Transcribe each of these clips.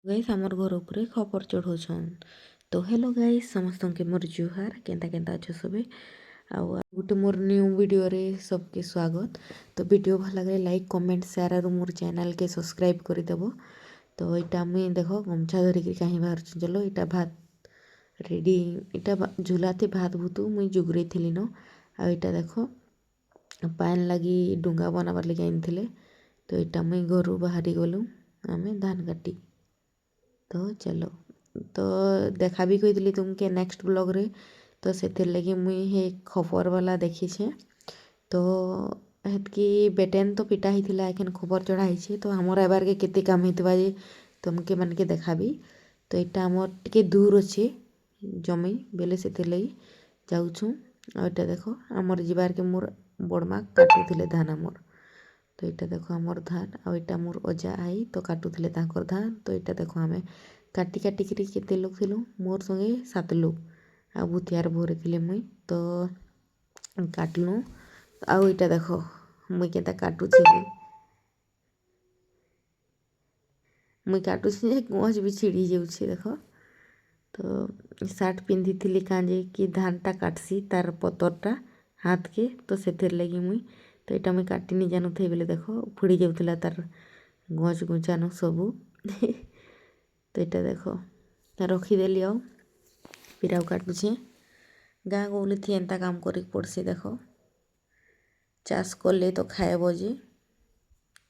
Guys हमर घर उपरे खपर चढ़ौछन। तो हेलो गाइस समस्तके मोर जुहार केंता अच्छे सबे गोटे मोर न्यू वीडियो रे सबके स्वागत। तो वीडियो भल लगे लाइक कमेंट शेयर और मोर चैनल के सब्सक्राइब कर देबो। तो इटा मुई देखो गमछा धरिक कहीं बाहर चलो इटा भात रेडी इटा झुलाते भात भूतू मुई जुगरे थिली न आटा देखो पान लगी डुंगा बनाबार लगे आनी। तो इटा मुई घर बाहरी गलु आमे धान काटी। तो चलो तो देखा भी कही तुमके नेक्स्ट ब्लॉग रे। तो से लगी मुई हे खबर वाला देखी छे। तो हेतकी बेटेन तो पिटा ही थिला एखन खबर चढ़ाई छे। तो हमर एबार के केते काम हितबा जे तुमके मन के देखाबी। तो इटा हमर टिके दूर अच्छे जमी बेले से लगी जाऊँ। आटा देखो आमर जीवार के मोर बड़मा काटुले धान आमर। तो इटा देखो आमर धान आटा मोर अजा आई तो काटुले ताकर धान। तो इटा देखो आमे काटी काटिकी केते लोग थिलु मोर संगे 7 लोग आ भूतियार भोरे थिले मुई। तो काटलु आउ इटा देखो मुई केता काटुछे मुई काटुछे जे गछ भी छिड़ी जाउछे देखो। तो सार्ट पिंधि थिली काजे कि धानटा काटसी तार पतरटा हाथ के। तो से लगी मुई तो इटा मुई काटी नहीं जानू थे बेले देखो फुड़ी जाउथला तार गछ गुचानो सबू। तो इटा देखो रखीदेली आउ फिर आउ काटुछे गाँ गौली थी एंता काम कर पड़सी देखो चाष कले तो खाएब जे।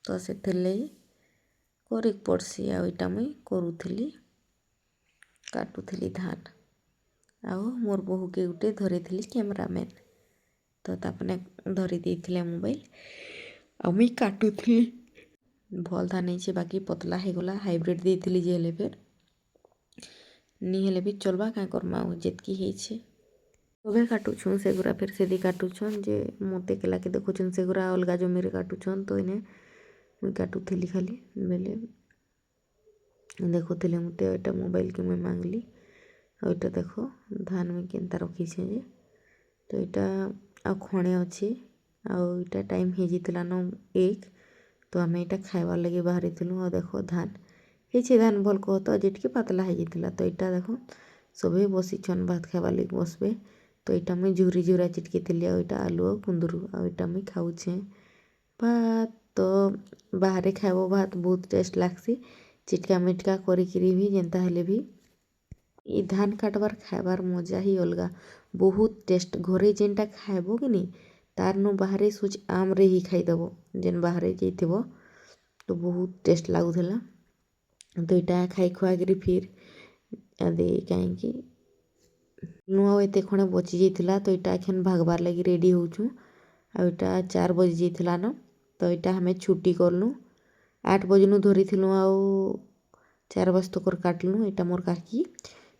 तो से कर पड़सी आटा मुई करूली काटुली धान आउ मोर बहु के गुटे धरी कैमरामैन। तो तापने धरी देते मोबाइल आ मुई काटुली भल धान नहीं बाकी पतला हो गला हाइब्रिड देती जे हेले फिर नी हेले भी चलबा क्या करमा जितकी है तबे काटुछन से गुरा फिर से काटुछन जे मते केला के देखुछन से गुरा अलगा जमी रे काटुछन। तो इने मुई काटुली खाली बेले देखुले मते एटा मोबाइल के मुई मांगली आटा देखो धान में केनता रखी छे जे। तो इटा आ खणे अच्छे आटा टाइम हो जाता न 1। तो आम यहाँ खाइबार लगे बाहरी थिलु आ देखो धान हे धान भल कह तो जेटके पतला हो जाता। तो इटा देखो सभी बसीछन भात खाइबार लगे बसबे। तो इटा मुई झुरी झुरा चिटकी थी आटा आलू और कुंदरू आटा मुई खाऊे भात। तो बाहर खाइब भात बहुत टेस्ट लागसी चिटका मिटका करी भी जेनता हेले भी ई धान काटबार खाइबार मजा ही अलगा बहुत टेस्ट घरे जेनटा खाइब कि नहीं तार नु बाहर सोच आम रे ही खाईदेव जेन बाहर जाइब तो बहुत टेस्ट लगुला। तो इटा खाई खुआ कर फिर आदे कहीं नुआ एत खड़े बची जाता। तो इटा एखन भागबार लगी रेडी होचु आटा 4 बज जाता न। तो इटा हमें छुट्टी करलु 8 बजनु धरी थिलु आउ 4 बज तक काटलु इटा मोर काकी।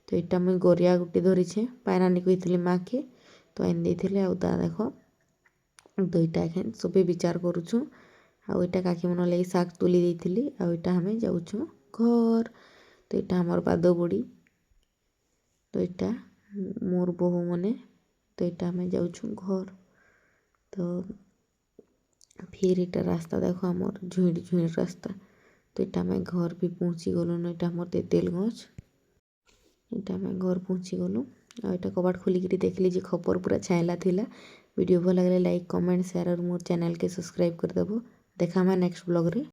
तो इटा मुई गरिया गुटे धरीछे पायनानी कही माँ के तो आन देते आउता देखो। तो इटा एखन सबे विचार करुछु आटा काकी मन लगी शाग तुली देती आटा हमें जाऊँ घर। तो इटा हमार पाद बुड़ी तो इटा मोर बहु मने तो इटा हमें जाऊँ घर। तो फिर इटा रास्ता देखो हमार झुईट झुईट रास्ता। तो इटा मैं घर भी पहुँची गलु न इटा हमार तेतेल गछ इटा मैं घर पहुँची गलु आटा कबाट खोलिक देखली जे खबर पूरा छाइला थिला। वीडियो भल लगे लाइक कमेंट शेयर और मोर चैनल के सब्सक्राइब कर देबो। देखा मैं नेक्स्ट ब्लॉग रे।